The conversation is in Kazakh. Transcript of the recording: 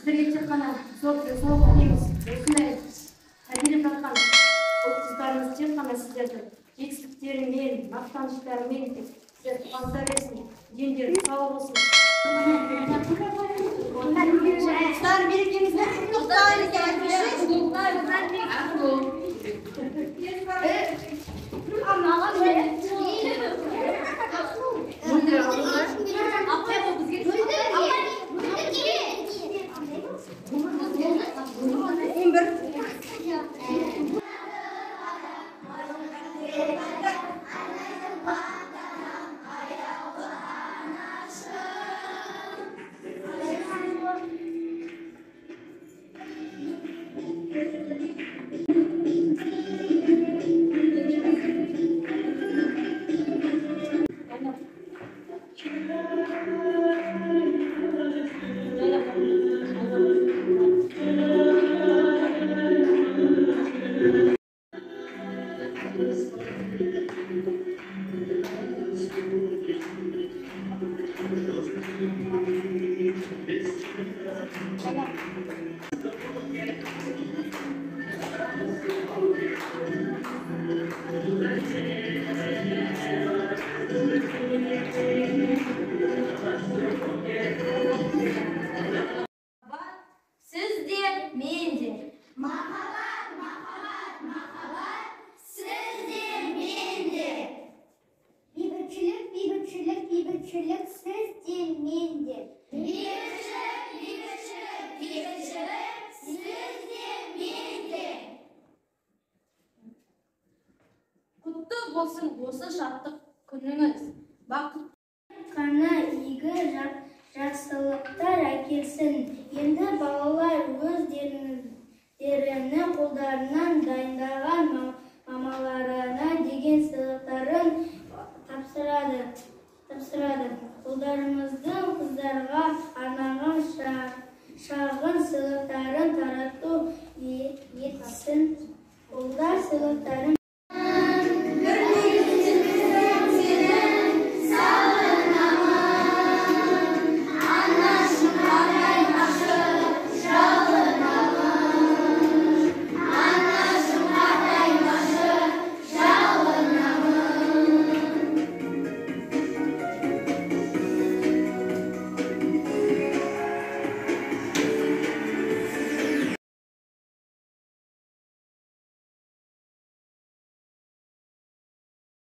Сіздерге тек қана сауық тілейміз. Осындай тәрбиелеп жатқан оқытушыларымыз тек қана сіздердің жетістіктерімен, мақтаныштарымен сіздерді қуанта берсін. Дендері сау болсын. Құттықтар берекемізді болсын осы шаттық күніңіз. Бақыт қана игі жақсылықтар әкелсін. Енді балалар өздерінің қолдарынан дайындаған мамаларына деген сыйлықтарын тапсырады. Ұлдарымыздың қыздарға арналған шағын сыйлықтарын тарату етсін. Ұлдар сыйлықтарын